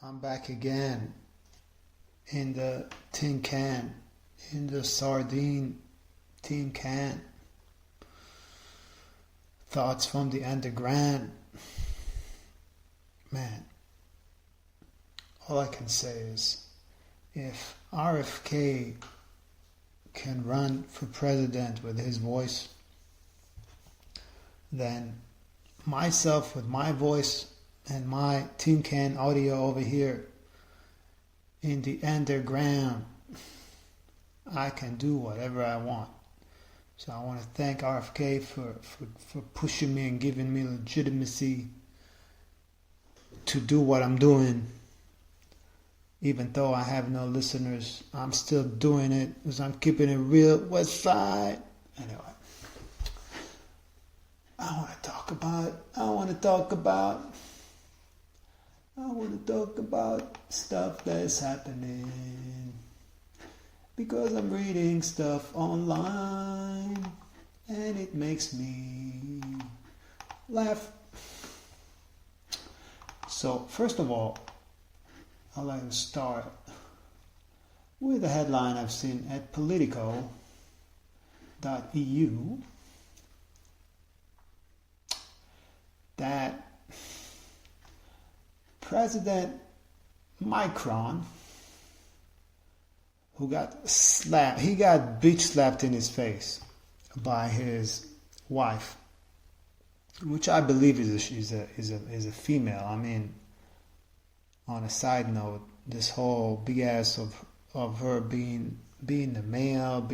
I'm back again in the tin can, in the sardine tin can. Thoughts from the underground. Man, all I can say is if RFK can run for president with his voice, then myself with my voice and my tin can audio over here in the underground, I can do whatever I want. So I want to thank RFK for pushing me and giving me legitimacy to do what I'm doing. Even though I have no listeners, I'm still doing it because I'm keeping it real. West Side. Anyway, I want to talk about stuff that's happening because I'm reading stuff online and it makes me laugh. So first of all, I'd like to start with a headline I've seen at Politico.eu that President Macron, who got slapped, he got bitch slapped in his face by his wife, which I believe is a female. I mean, on a side note, this whole big ass of her being the male,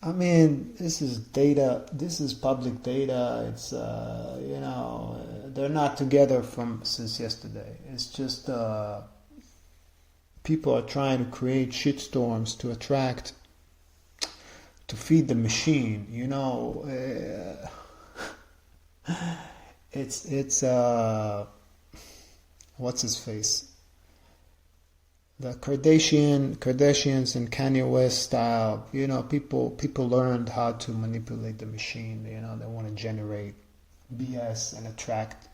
I mean, this is data. This is public data. It's they're not together since yesterday. It's just people are trying to create shitstorms to attract, to feed the machine. It's what's his face? The Kardashians and Kanye West style, people learned how to manipulate the machine. They want to generate BS and attract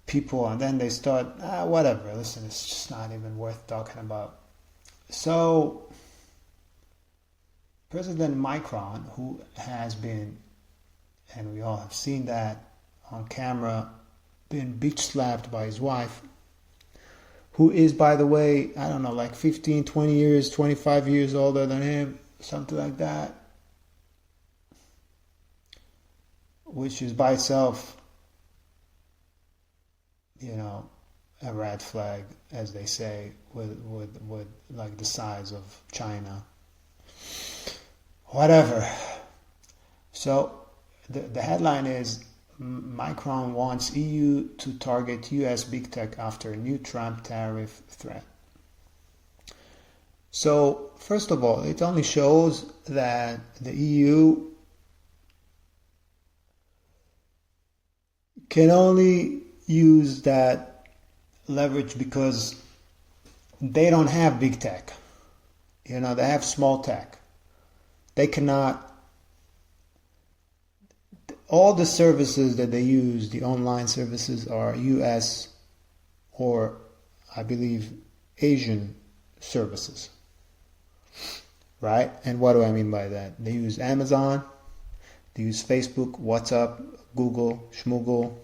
people, and then they start, whatever. Listen, it's just not even worth talking about. So, President Macron, who has been, and we all have seen that on camera, been bitch slapped by his wife, who is, by the way, I don't know, like 15, 20 years, 25 years older than him, something like that. Which is by itself, a red flag, as they say, with like the size of China. Whatever. So, the headline is, Macron wants EU to target US big tech after new Trump tariff threat. So, first of all, it only shows that the EU can only use that leverage because they don't have big tech. They have small tech. They cannot. All the services that they use, the online services, are US or, I believe, Asian services. Right? And what do I mean by that? They use Amazon, they use Facebook, WhatsApp, Google, Schmoogle,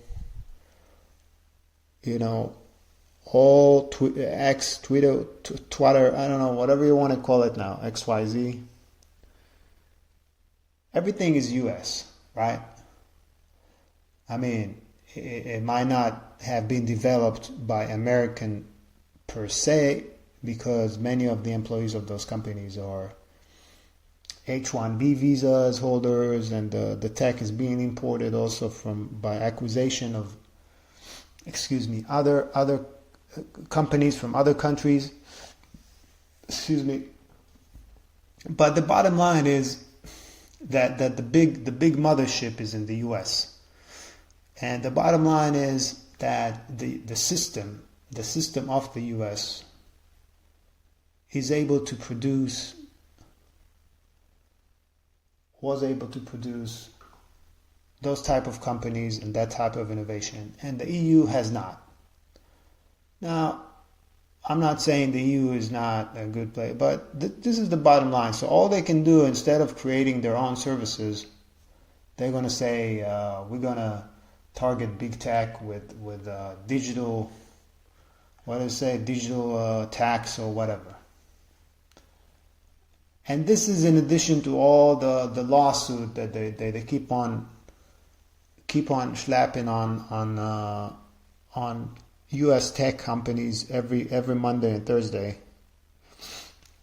all X, Twitter, I don't know, whatever you want to call it now, XYZ. Everything is US, right? I mean, it might not have been developed by American per se, because many of the employees of those companies are H-1B visas holders, and the tech is being imported also by acquisition of, other companies from other countries. But the bottom line is that the big mothership is in the US. And the bottom line is that the system of the US was able to produce those type of companies and that type of innovation, and the EU has not. Now, I'm not saying the EU is not a good place, but this is the bottom line. So all they can do, instead of creating their own services, they're going to say we're going to target big tech with digital, what do they say, digital tax or whatever. And this is in addition to all the lawsuit that they keep on slapping on U.S. tech companies every Monday and Thursday.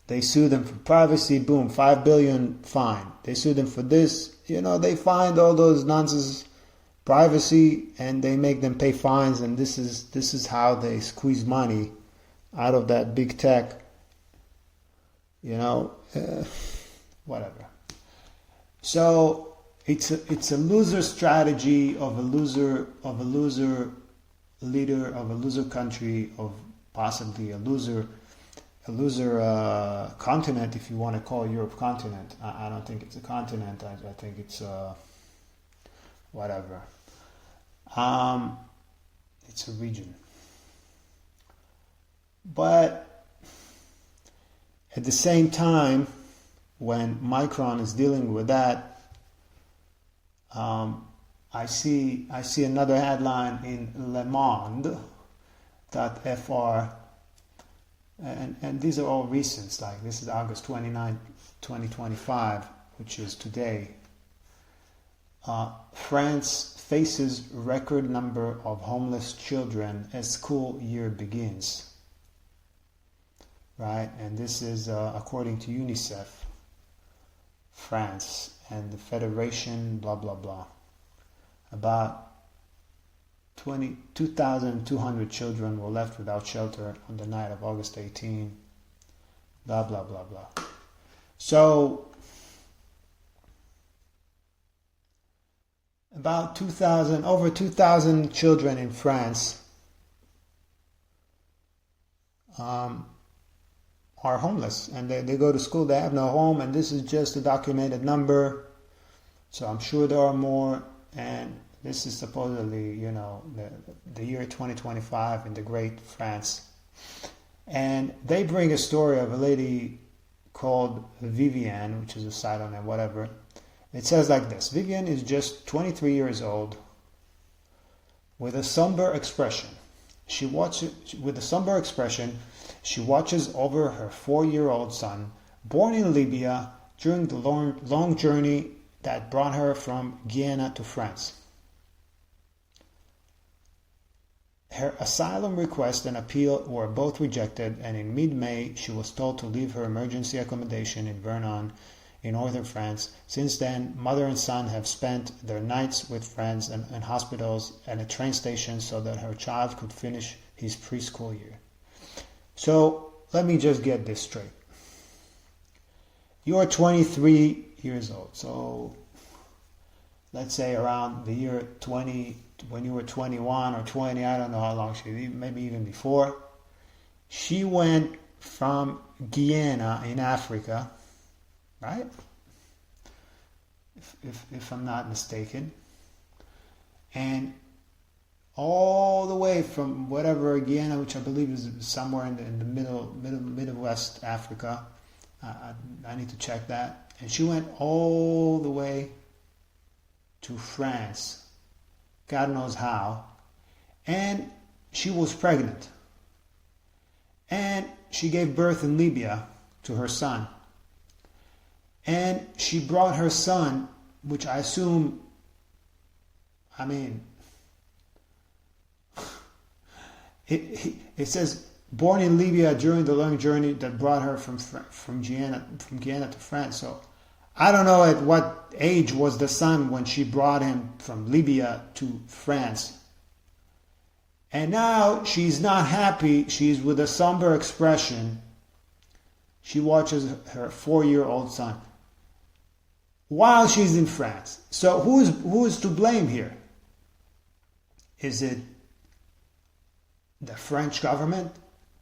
They sue them for privacy, boom, $5 billion fine. They sue them for this, they find all those nonsense privacy and they make them pay fines, and this is how they squeeze money out of that big tech. Whatever. So it's a loser strategy of a loser leader of a loser country, of possibly a loser continent, if you want to call Europe continent. I don't think it's a continent. I think it's whatever. It's a region. But at the same time, when Macron is dealing with that, I see another headline in Le Monde .fr, and these are all recent. Like this is August 29, 2025, which is today. France faces record number of homeless children as school year begins. Right, and this is according to UNICEF, France, and the Federation, blah blah blah. About 2,200 children were left without shelter on the night of August 18. Blah blah blah blah. So about over 2,000 children in France are homeless, and they go to school, they have no home, and this is just a documented number, so I'm sure there are more, and this is supposedly, the year 2025 in the great France. And they bring a story of a lady called Vivienne, which is a site on it, whatever. It says like this: Vivienne is just 23 years old with a somber expression. She watches over her 4-year-old son, born in Libya during the long journey that brought her from Guyana to France. Her asylum request and appeal were both rejected, and in mid-May she was told to leave her emergency accommodation in Vernon in northern France. Since then, mother and son have spent their nights with friends and hospitals and at train stations so that her child could finish his preschool year. So, let me just get this straight. You are 23 years old. So, let's say around the year 20, when you were 21 or 20, I don't know how long maybe even before. She went from Guyana in Africa, right? If I'm not mistaken. And all the way from whatever Guyana, which I believe is somewhere in the Midwest Africa. I need to check that. And she went all the way to France, God knows how, and she was pregnant. And she gave birth in Libya to her son. And she brought her son, which I assume, it says born in Libya during the long journey that brought her from Guyana to France. So I don't know at what age was the son when she brought him from Libya to France. And now she's not happy. She's with a somber expression. She watches her 4-year-old son while she's in France. So who is to blame here? Is it the French government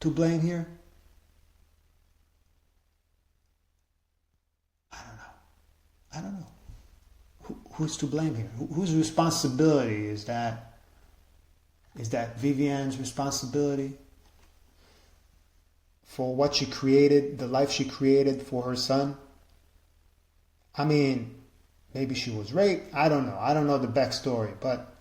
to blame here? I don't know. Who's to blame here? Whose responsibility is that? Is that Vivienne's responsibility? for what she created, the life she created for her son. I mean, maybe she was raped. I don't know. I don't know the backstory, but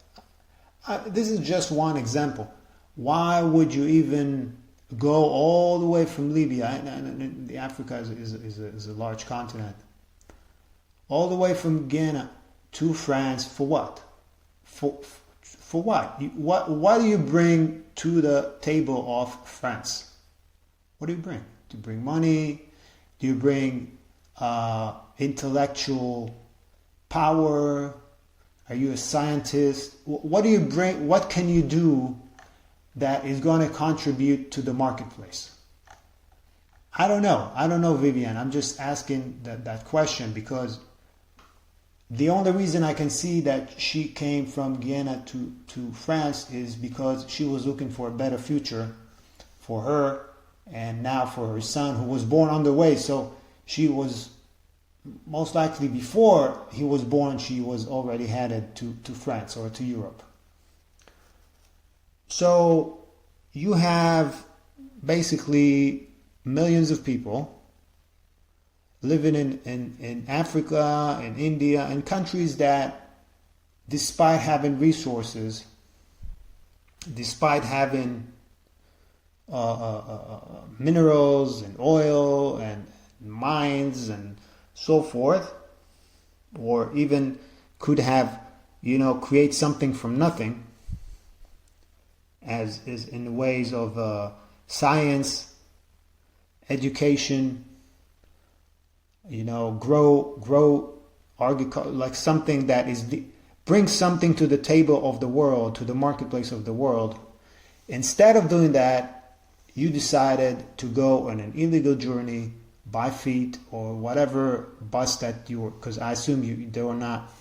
this is just one example. Why would you even go all the way from Libya? And Africa is a large continent. All the way from Ghana to France for what? For what? What do you bring to the table of France? What do you bring? Do you bring money? Do you bring intellectual power? Are you a scientist? What do you bring? What can you do that is going to contribute to the marketplace? I don't know, Vivian. I'm just asking that question because the only reason I can see that she came from Guyana to France is because she was looking for a better future for her and now for her son, who was born on the way. So she was most likely, before he was born, she was already headed to France or to Europe. So you have basically millions of people living in Africa, in India, in countries that, despite having resources, despite having minerals and oil and mines and so forth, or even could have, create something from nothing, as is in the ways of science, education, grow agriculture, like something that brings something to the table of the world, to the marketplace of the world. Instead of doing that, you decided to go on an illegal journey by feet or whatever bus that you were, because I assume they were not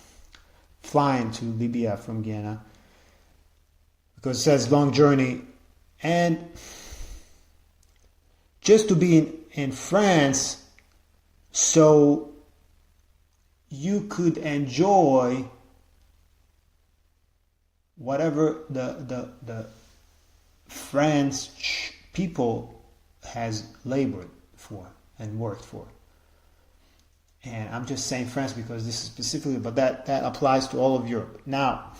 flying to Libya from Guyana, because it says long journey, and just to be in France so you could enjoy whatever the French people has labored for and worked for. And I'm just saying France because this is specifically, but that applies to all of Europe. Now,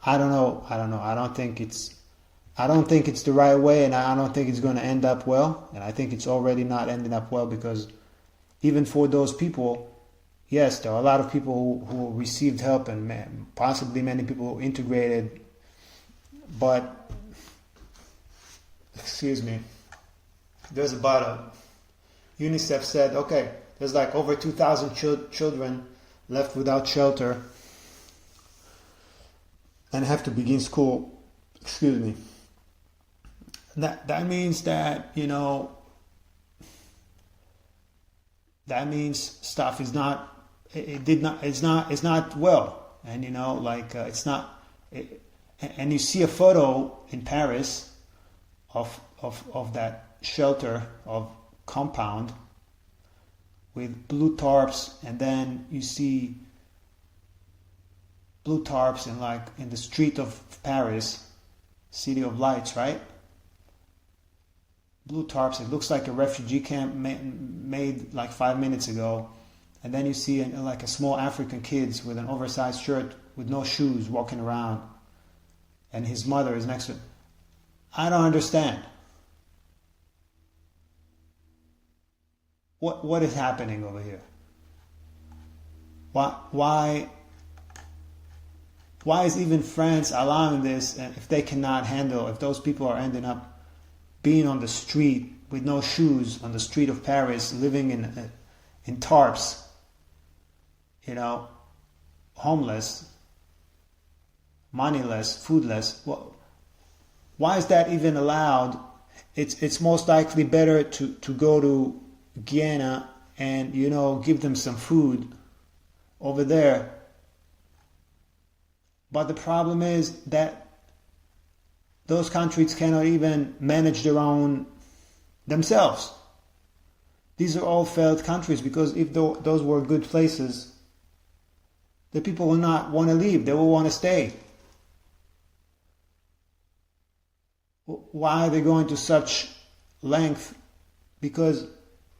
I don't know. I don't think it's the right way, and I don't think it's going to end up well. And I think it's already not ending up well, because even for those people, yes, there are a lot of people who received help, and possibly many people who integrated. But, excuse me, there's about UNICEF said, okay, there's like over 2,000 children left without shelter and have to begin school. Excuse me. That means that, that means stuff is not, it's not well. And, it's not, and you see a photo in Paris of that shelter, of compound with blue tarps, and then you see blue tarps in the street of Paris, City of Lights, right? Blue tarps. It looks like a refugee camp made like 5 minutes ago. And then you see like a small African kids with an oversized shirt with no shoes walking around, and his mother is next to him. I don't understand. What is happening over here? Why is even France allowing this? And if they cannot handle, if those people are ending up being on the street with no shoes on the street of Paris, living in tarps, homeless, moneyless, foodless. Well, why is that even allowed? It's most likely better to go to Guyana and give them some food over there. But the problem is that those countries cannot even manage their own themselves. These are all failed countries, because if those were good places, the people will not want to leave. They will want to stay. Why are they going to such length because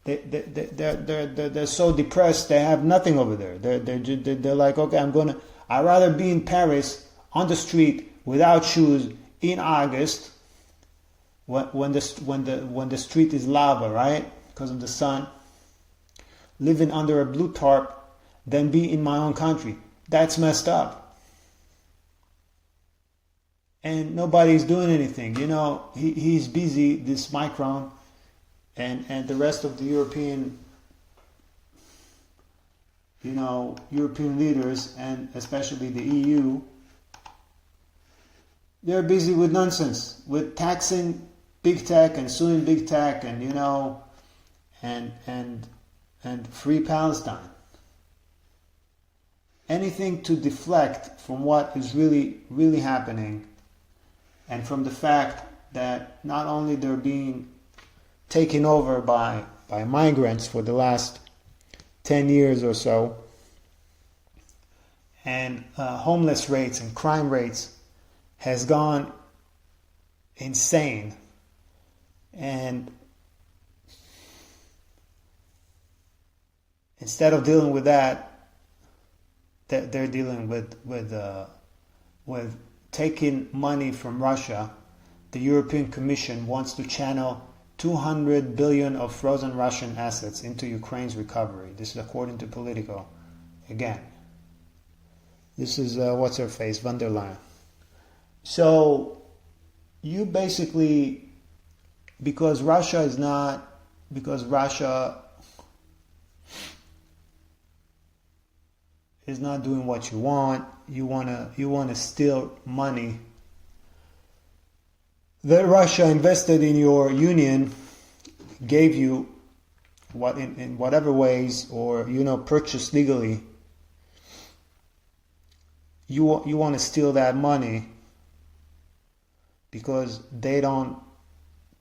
they're so depressed. They have nothing over there. They're like, okay, I'd rather be in Paris on the street without shoes in August when the street is lava, right? Because of the sun, living under a blue tarp, than be in my own country. That's messed up. And nobody's doing anything. He's busy, this Macron, and the rest of the European leaders, and especially the EU, they're busy with nonsense, with taxing big tech and suing big tech, and and free Palestine. Anything to deflect from what is really, really happening, and from the fact that not only they're being taken over by migrants for the last 10 years or so, and homeless rates and crime rates has gone insane. And instead of dealing with that, they're dealing with taking money from Russia. The European Commission wants to channel 200 billion of frozen Russian assets into Ukraine's recovery. This is according to Politico. Again, this is what's her face, von der Leyen. So you basically, because Russia is not doing what you want. You wanna steal money that Russia invested in your union, gave you in whatever ways, or purchased legally. You want to steal that money because they don't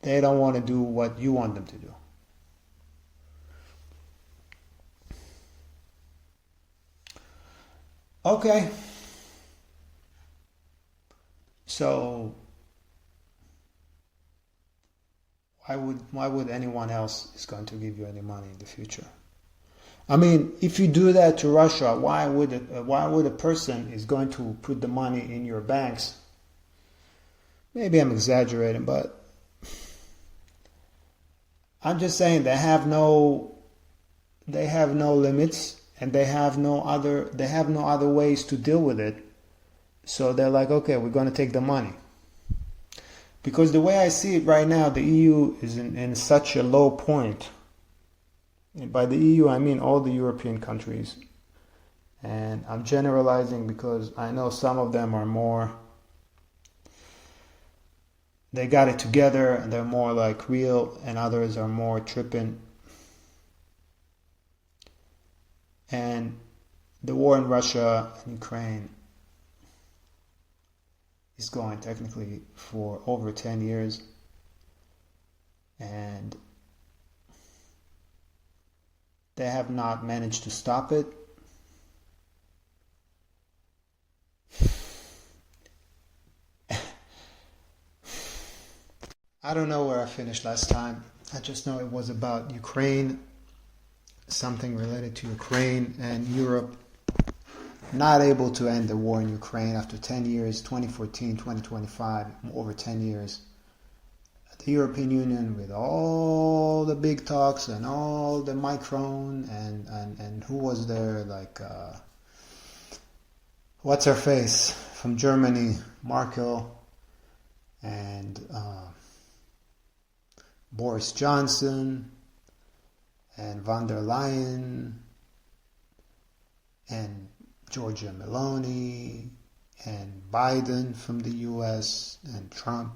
want to do what you want them to do. Okay. So why would anyone else is going to give you any money in the future? I mean, if you do that to Russia, why would a person is going to put the money in your banks? Maybe I'm exaggerating, but I'm just saying they have no limits, and they have no other ways to deal with it. So they're like, okay, we're going to take the money. Because the way I see it right now, the EU is in such a low point. And by the EU, I mean all the European countries. And I'm generalizing because I know some of them are more, they got it together and they're more like real, and others are more tripping. And the war in Russia and Ukraine is going technically for over 10 years. And they have not managed to stop it. I don't know where I finished last time. I just know it was about Ukraine, something related to Ukraine and Europe not able to end the war in Ukraine after 10 years, 2014, 2025, over 10 years. The European Union, with all the big talks and all the Macron and who was there, like what's her face from Germany, Merkel, and Boris Johnson, and von der Leyen, and Giorgia Meloni, and Biden from the US, and Trump.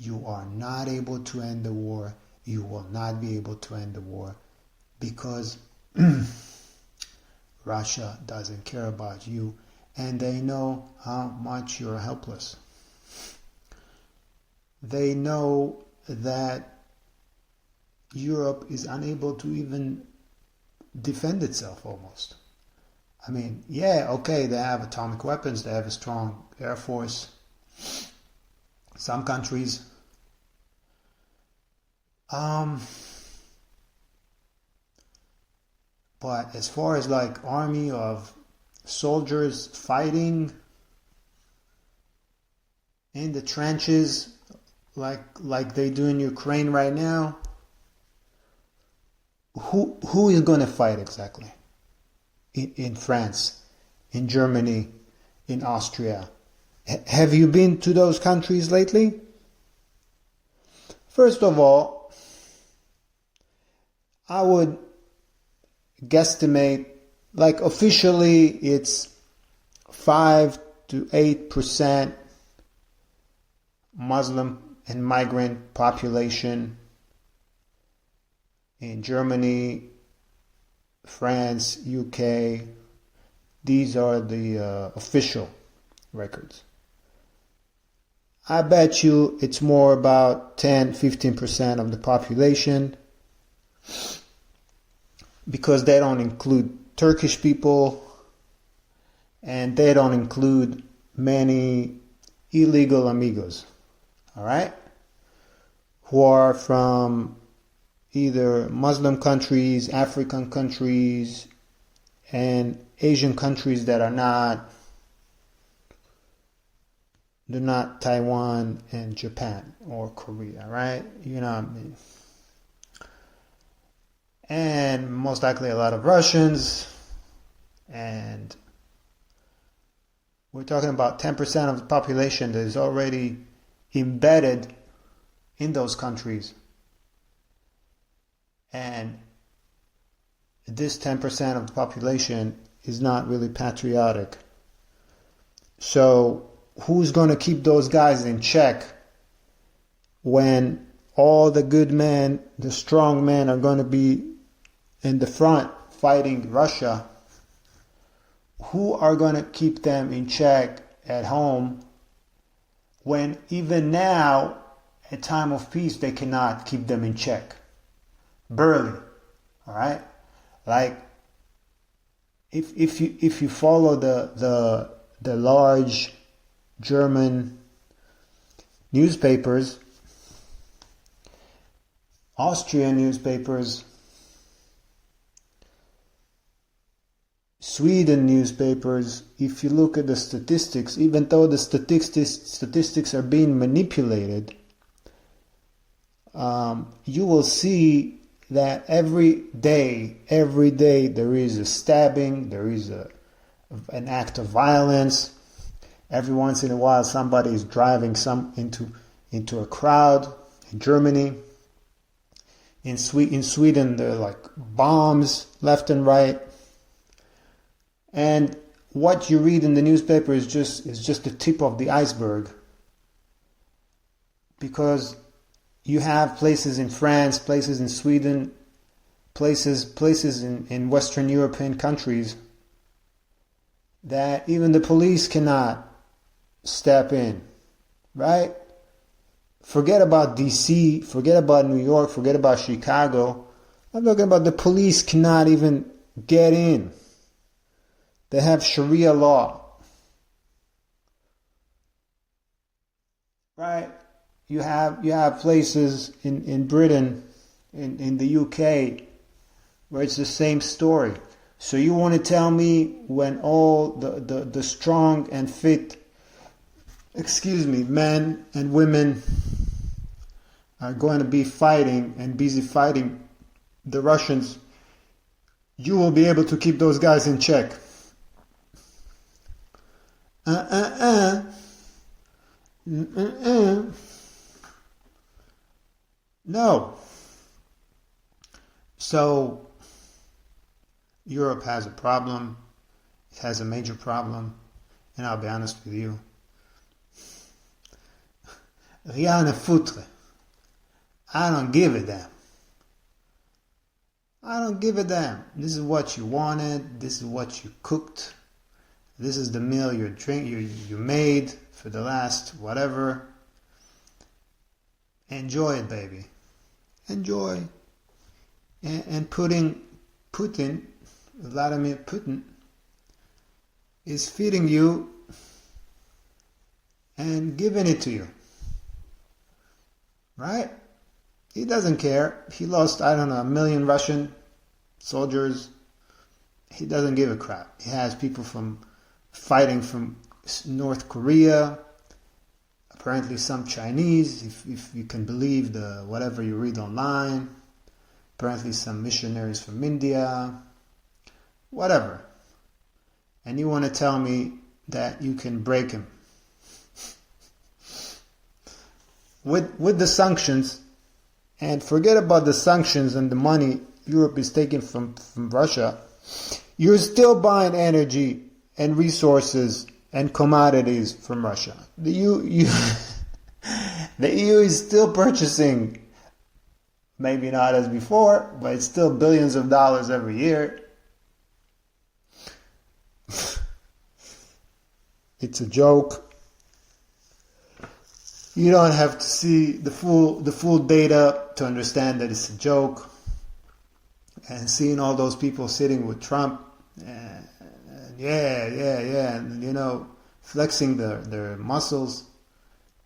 You are not able to end the war. You will not be able to end the war because Russia doesn't care about you, and they know how much you're helpless. They know that Europe is unable to even defend itself almost. I mean, yeah, okay, they have atomic weapons, they have a strong air force. Some countries Um, but as far as like army of soldiers fighting in the trenches like they do in Ukraine right now, who is going to fight exactly in France, in Germany, in Austria? Have you been to those countries lately? First of all, I would guesstimate, like officially it's 5 to 8% Muslim and migrant population in Germany, France, UK. These are the official records. I bet you it's more about 10-15% of the population, because they don't include Turkish people and they don't include many illegal amigos, all right, who are from either Muslim countries, African countries, and Asian countries that are not, they're not Taiwan and Japan or Korea, right? You know what I mean? And most likely a lot of Russians, and we're talking about 10% of the population that is already embedded in those countries. And this 10% of the population is not really patriotic. So who's going to keep those guys in check when all the good men, the strong men, are going to be in the front fighting Russia? Who are going to keep them in check at home when even now, at time of peace, they cannot keep them in check? Barely, all right? Like, if you follow the large German newspapers, Austrian newspapers, Sweden newspapers, if you look at the statistics, even though the statistics are being manipulated, you will see that every day there is a stabbing, there is an act of violence. Every once in a while somebody is driving into a crowd. In Germany, in Sweden, there are like bombs left and right. And what you read in the newspaper is just the tip of the iceberg, because you have places in France, places in Sweden, places in Western European countries that even the police cannot step in, right? Forget about DC, forget about New York, forget about Chicago. I'm talking about the police cannot even get in. They have Sharia law, right? You have places in Britain, in the UK, where it's the same story. So you want to tell me when all the strong and fit, men and women are going to be fighting and busy fighting the Russians, you will be able to keep those guys in check? No. So Europe has a problem. It has a major problem. And I'll be honest with you. Rien à foutre. I don't give a damn. I don't give a damn. This is what you wanted. This is what you cooked. This is the meal you made for the last whatever. Enjoy it, baby. Enjoy. And Putin, Vladimir Putin, is feeding you and giving it to you. Right? He doesn't care. He lost, I don't know, 1 million Russian soldiers. He doesn't give a crap. He has people fighting from North Korea, apparently some Chinese, if you can believe whatever you read online. Apparently some missionaries from India, whatever. And you want to tell me that you can break him. With the sanctions, and forget about the sanctions and the money Europe is taking from Russia, you're still buying energy and resources and commodities from Russia. The EU is still purchasing, maybe not as before, but it's still billions of dollars every year. It's a joke. You don't have to see the full data to understand that it's a joke. And seeing all those people sitting with Trump, and and flexing their muscles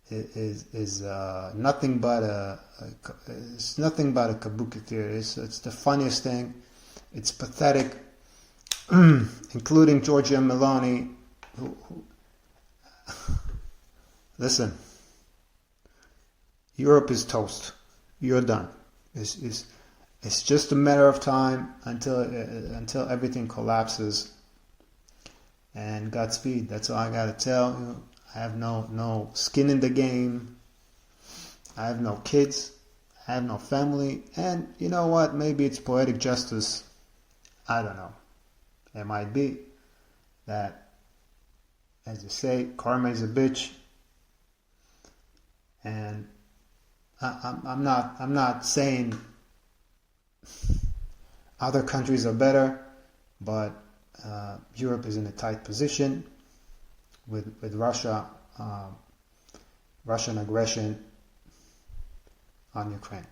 is nothing but a kabuki theater. It's the funniest thing. It's pathetic, including Giorgia Meloni. Who listen. Europe is toast. You're done. It's just a matter of time until everything collapses. And Godspeed. That's all I gotta tell you. I have no skin in the game. I have no kids. I have no family. And you know what? Maybe it's poetic justice. I don't know. It might be that, as you say, karma is a bitch. And I'm not saying other countries are better, but Europe is in a tight position with Russia, Russian aggression on Ukraine.